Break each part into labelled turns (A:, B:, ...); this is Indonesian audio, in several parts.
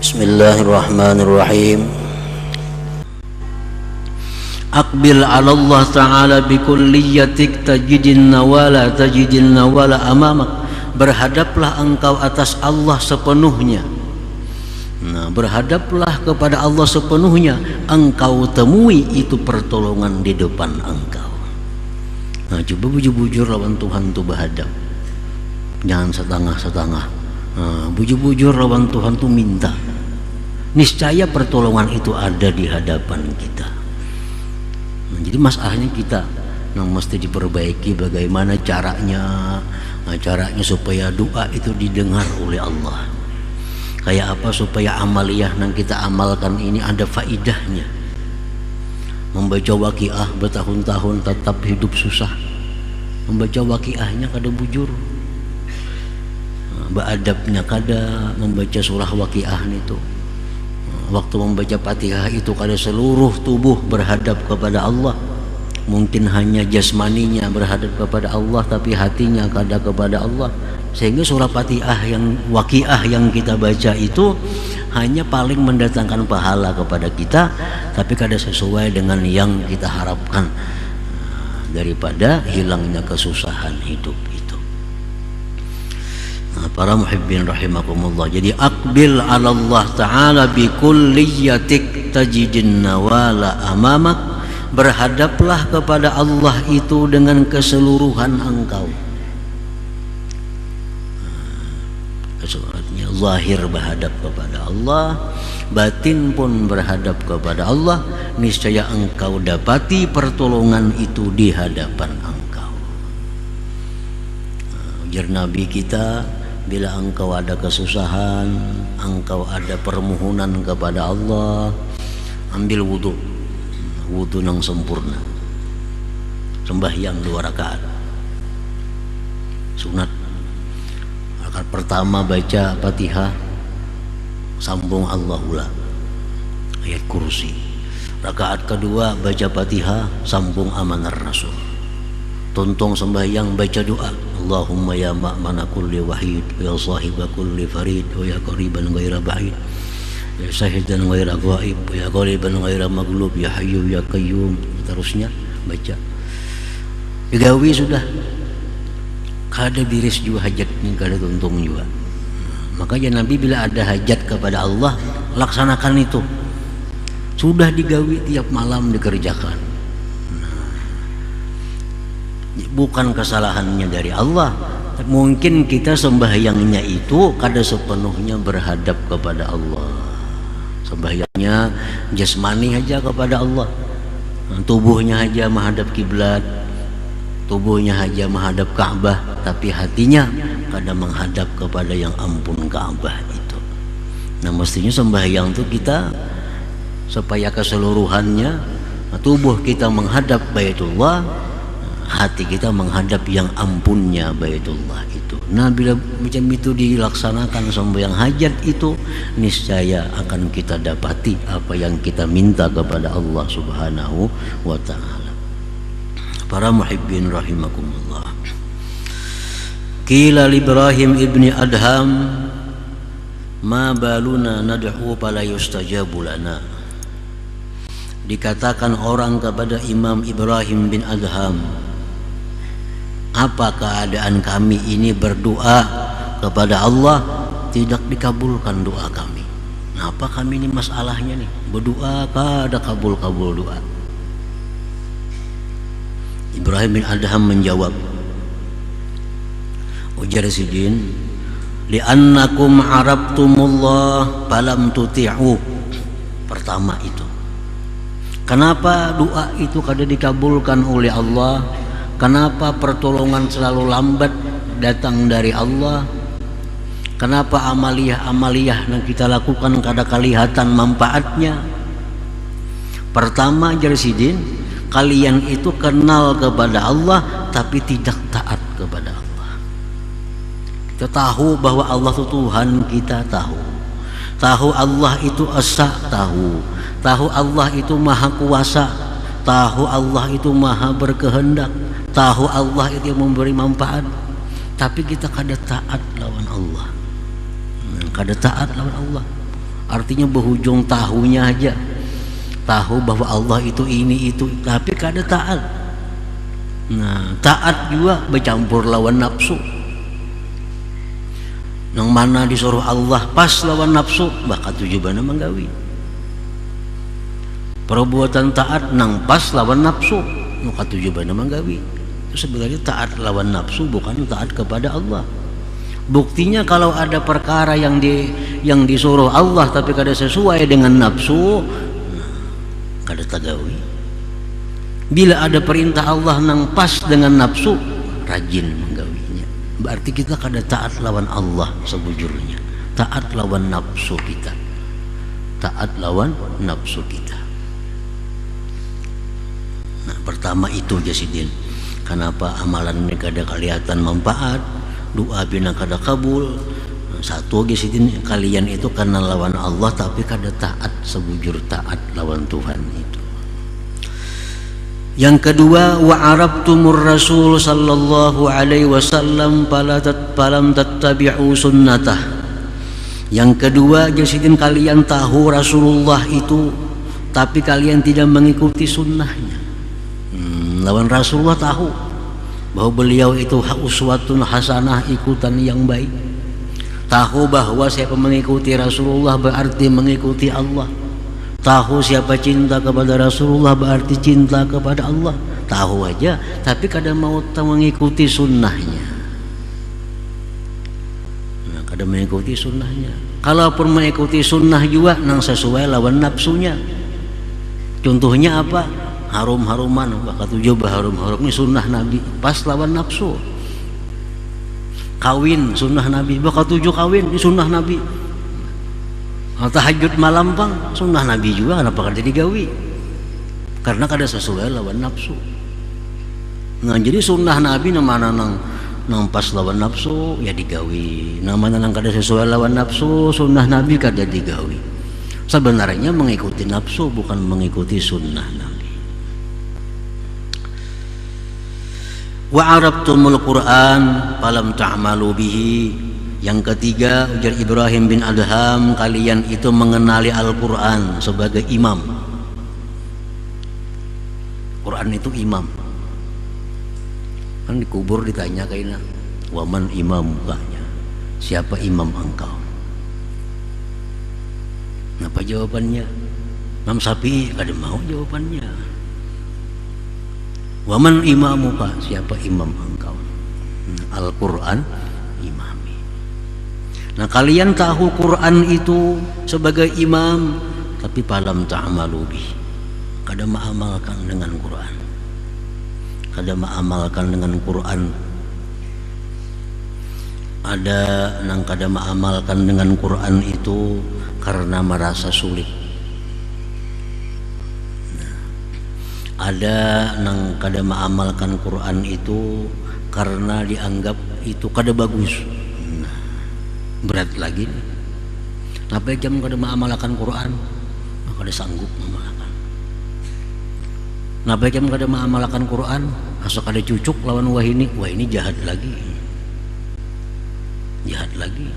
A: Bismillahirrahmanirrahim. Aqbil 'ala Allah Ta'ala bi kulliyatik tajidin nawala amamak. Berhadaplah engkau atas Allah sepenuhnya. Nah, berhadaplah kepada Allah sepenuhnya, engkau temui itu pertolongan di depan engkau. Nah, coba bujur-bujur lawan Tuhan tuh berhadap. Jangan setengah-setengah. Nah, bujur-bujur lawan Tuhan tuh minta. Niscaya pertolongan itu ada di hadapan kita. Nah, jadi masalahnya kita yang mesti diperbaiki bagaimana caranya. Nah, caranya supaya doa itu didengar oleh Allah. Kayak apa supaya amaliyah yang kita amalkan ini ada faidahnya. Membaca waqiah bertahun-tahun tetap hidup susah. Membaca waqiahnya kada bujur. Beadabnya kada membaca surah waqiah itu. Waktu membaca Fatihah itu kada seluruh tubuh berhadap kepada Allah. Mungkin hanya jasmaninya berhadap kepada Allah, tapi hatinya kada kepada Allah. Sehingga surah Fatihah yang waqiah yang kita baca itu hanya paling mendatangkan pahala kepada kita, tapi kada sesuai dengan yang kita harapkan daripada hilangnya kesusahan hidup itu. Nah, para muhibbin rahimakumullah. Jadi aqbil 'ala Allah Ta'ala bi kulliyatik tajidin nawala amamak. Berhadaplah kepada Allah itu dengan keseluruhan engkau. Artinya zahir berhadap kepada Allah, batin pun berhadap kepada Allah, niscaya engkau dapati pertolongan itu di hadapan engkau. Ujar Nabi kita, bila engkau ada kesusahan, engkau ada permohonan kepada Allah, ambil wudu yang sempurna, sembahyang 2 rakaat sunat. Rakaat pertama baca Fatihah, sambung Allahullah ayat kursi. Rakaat kedua baca Fatihah, sambung Amanar Rasul. Tontong sembahyang baca doa, Allahumma ya ma'mana kulli wahid, ya sahiba kulli farid, ya qariban ghaira ba'id, ya syahidan ghaira ghaib, ya ghaliban ghaira maghlub, ya hayyu ya qayyum. Terusnya baca digawi sudah kada biris juga hajatnya, kada tuntung juga. Makanya Nabi bila ada hajat kepada Allah laksanakan itu, sudah digawi tiap malam dikerjakan. Bukan kesalahannya dari Allah, mungkin kita sembahyangnya itu kada sepenuhnya berhadap kepada Allah. Sembahyangnya jasmani aja kepada Allah, tubuhnya aja menghadap kiblat, tubuhnya aja menghadap Ka'bah, tapi hatinya kada menghadap kepada yang ampun Ka'bah itu. Nah, mestinya sembahyang itu kita supaya keseluruhannya tubuh kita menghadap Baitullah, hati kita menghadap yang ampunnya Baitullah itu. Nah, bila macam itu dilaksanakan sembahyang hajat itu, niscaya akan kita dapati apa yang kita minta kepada Allah Subhanahu wa Ta'ala. Para muhibbin rahimakumullah. Qila Ibrahim ibni Adham, ma baluna nad'u fala yustajabu lana. Dikatakan orang kepada Imam Ibrahim bin Adham, apa keadaan kami ini berdoa kepada Allah tidak dikabulkan doa kami. Nah, apa kami ini masalahnya nih? Berdoa kada kabul-kabul doa. Ibrahim bin Adham menjawab, ujar Sidin, li'annakum arabtumullah falam tuti'u. Pertama itu, kenapa doa itu kada dikabulkan oleh Allah? Kenapa pertolongan selalu lambat datang dari Allah? Kenapa amaliyah-amaliyah yang kita lakukan kada kelihatan manfaatnya? Pertama, Jarsidin, kalian itu kenal kepada Allah tapi tidak taat kepada Allah. Kita tahu bahwa Allah itu Tuhan, kita tahu Allah itu Esa, tahu Allah itu Maha Kuasa, tahu Allah itu Maha Berkehendak, tahu Allah itu yang memberi manfaat, tapi kita kada taat lawan Allah. Kada taat lawan Allah. artinya berhujung tahunya aja, tahu bahwa Allah itu ini itu, tapi kada taat. Nah, taat juga bercampur lawan nafsu. Nang mana disuruh Allah pas lawan nafsu, bakal tujuh bana menggawi. Perbuatan taat nang pas lawan nafsu, maka tujuh bana menggawi. Itu sebenarnya taat lawan nafsu, bukan taat kepada Allah. Buktinya kalau ada perkara yang disuruh Allah tapi kada sesuai dengan nafsu, kada tagawi. Bila ada perintah Allah nang pas dengan nafsu, rajin menggawinya. Berarti kita kada taat lawan Allah sebujurnya, taat lawan nafsu kita, taat lawan nafsu kita. Nah, pertama itu Jasidin, kenapa amalan ini kada kelihatan manfaat, doa bina kada kabul. Satu Jasidin, kalian itu karena lawan Allah tapi kada taat sebujur taat lawan Tuhan itu. Yang kedua, wa arabtumur rasul sallallahu alaihi wasallam falam tattabi'u sunnatah. Yang kedua Jasidin, kalian tahu Rasulullah itu tapi kalian tidak mengikuti sunnahnya. Lawan Rasulullah tahu bahwa beliau itu uswatun hasanah, ikutan yang baik. Tahu bahwa siapa mengikuti Rasulullah berarti mengikuti Allah. Tahu siapa cinta kepada Rasulullah berarti cinta kepada Allah. Tahu aja tapi kadang mau mengikuti sunnahnya. Nah, kadang mengikuti sunnahnya. Kalaupun mengikuti sunnah juga nang sesuai lawan nafsunya. Contohnya apa? Harum-haruman, bakal tujuh harum-harum ini sunnah Nabi, pas lawan nafsu. Kawin sunnah Nabi, bakal tujuh kawin ini sunnah Nabi. Tahajud malam pang sunnah Nabi juga, kenapa kada digawi? Karena kada sesuai lawan nafsu. Nah, jadi sunnah Nabi namanya nang pas lawan nafsu ya digawi, namanya nang kada sesuai lawan nafsu sunnah Nabi kada digawi. Sebenarnya mengikuti nafsu bukan mengikuti sunnah Nabi. Wa arabtumul Qur'an falam ta'malu bihi. Yang ketiga ujar Ibrahim bin Adham, kalian itu mengenali Al-Qur'an sebagai imam. Quran itu imam. Kan dikubur ditanya kaina, waman imam mukanya, siapa imam engkau? Apa jawabannya? Imam Syafi'i kada mau jawabannya. Waman imamuka, siapa imam engkau? Al-Quran imami. Nah, kalian tahu Quran itu sebagai imam tapi falam ta'malu bih, kada mengamalkan dengan Quran, kada mengamalkan dengan Quran. Ada nang kada mengamalkan dengan Quran itu karena merasa sulit. Ada nang kada mengamalkan Quran itu karena dianggap itu kada bagus. Nah, berat lagi. Kenapa jam kada mengamalkan Quran? Kada sanggup mengamalkan. Kenapa jam kada mengamalkan Quran? Asa kada cucuk lawan wah ini jahat lagi. Jahat lagi.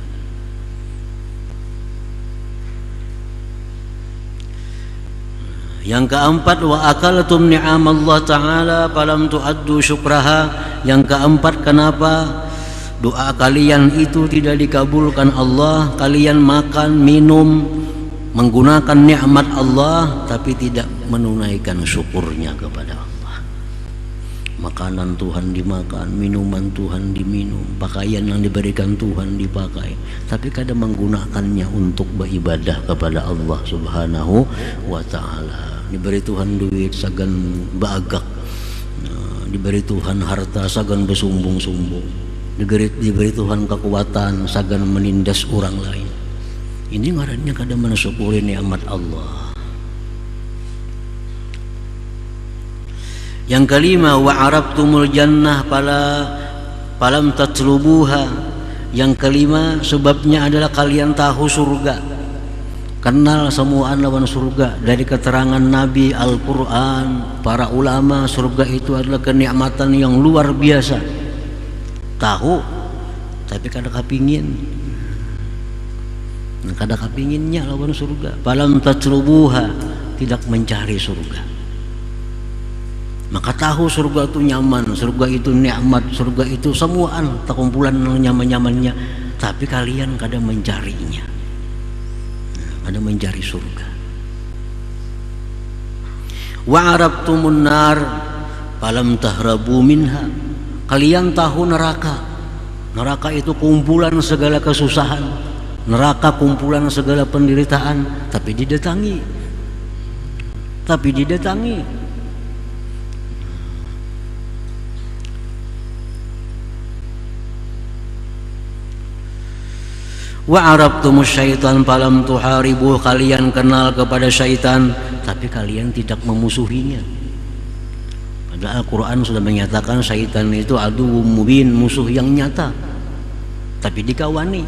A: Yang keempat, wa akaltum ni'amallah ta'ala falam tu'addu syukraha. Yang keempat, kenapa doa kalian itu tidak dikabulkan Allah? Kalian makan, minum, menggunakan nikmat Allah tapi tidak menunaikan syukurnya kepada Allah. Makanan Tuhan dimakan, minuman Tuhan diminum, pakaian yang diberikan Tuhan dipakai, tapi kadang menggunakannya untuk beribadah kepada Allah Subhanahu wa ta'ala. Diberi Tuhan duit sagan bagak, diberi Tuhan harta sagan bersumbung-sumbung, diberi Tuhan kekuatan sagan menindas orang lain. Ini ngarannya kadang mensyukuri nikmat Allah. Yang kelima, wa arabtumul jannah falam tatlubuha. Yang kelima, sebabnya adalah kalian tahu surga, kenal semua lawan surga dari keterangan Nabi, Al-Quran, para ulama. Surga itu adalah kenikmatan yang luar biasa. Tahu tapi kada kepingin. Kada kapinginnya lawan surga. Falam tatlubuha, tidak mencari surga. Maka tahu surga itu nyaman, surga itu nikmat, surga itu semuaan terkumpulan nyaman-nyamannya, tapi kalian kada mencarinya. Kada mencari surga. Wa arabtumun nar falam tahrabu minha. Kalian tahu neraka. Neraka itu kumpulan segala kesusahan, neraka kumpulan segala penderitaan, tapi didatangi. Wa arabtumus syaitan falam tuharibu. Kalian kenal kepada syaitan, tapi kalian tidak memusuhinya. Padahal Al-Quran sudah menyatakan syaitan itu aduwwum mubin, musuh yang nyata, tapi dikawani.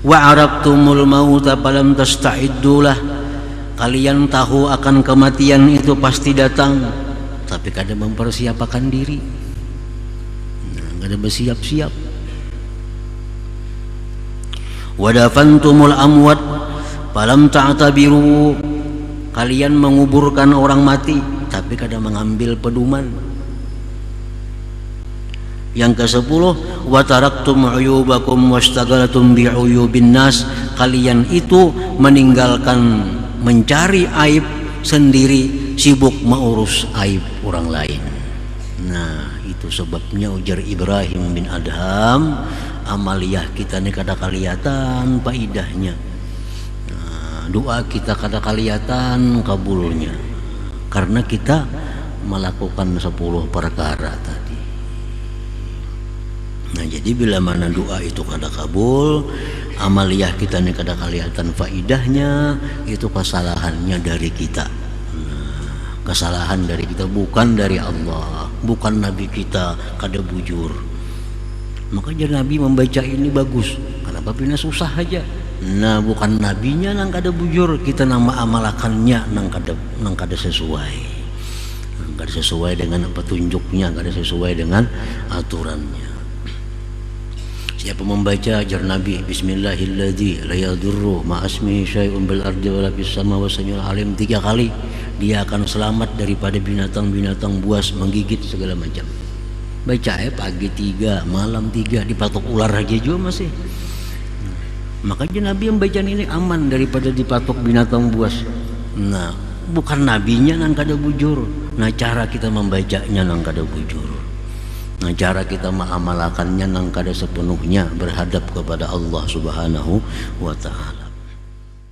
A: Wa arabtumul mauta falam tasta'iddulah. Kalian tahu akan kematian itu pasti datang, tapi kada mempersiapkan diri, kada bersiap-siap. Wa dafantumul amwat falam ta'tabiru. Kalian menguburkan orang mati, tapi kada mengambil pedoman. Yang ke-10, wa taraktum uyubakum wastaghaltum bi uyubin nas. Kalian itu meninggalkan mencari aib sendiri, sibuk mengurus aib orang lain. Nah, itu sebabnya ujar Ibrahim bin Adham, amaliyah kita ini kada kelihatan faidahnya. Nah, doa kita kada kelihatan kabulnya, karena kita melakukan 10 perkara tadi. Nah, jadi bila mana doa itu kada kabul, amaliyah kita ini kada kelihatan faidahnya, itu kesalahannya dari kita. Nah, kesalahan dari kita, bukan dari Allah, bukan Nabi kita kada bujur. Makanya Nabi membaca ini bagus, kenapa pina susah aja. Nah, bukan nabinya nang kada bujur, kita nama amalakannya nang kada sesuai. Nang kada sesuai dengan petunjuknya, kada sesuai dengan aturannya. Siapa membaca ajar Nabi Bismillahilladzi la yadurru ma'asmihi syai'un bil ardi wala fis sama wa samiul alim 3 kali, dia akan selamat daripada binatang-binatang buas menggigit segala macam. Baca pagi 3, malam 3, dipatok ular aja juga masih. Makanya Nabi yang baca ini aman daripada dipatok binatang buas. Nah, bukan nabinya nang kada bujur. Nah, cara kita membacanya nang kada bujur. Nah, cara kita mengamalkannya nang kada sepenuhnya berhadap kepada Allah Subhanahu wa ta'ala.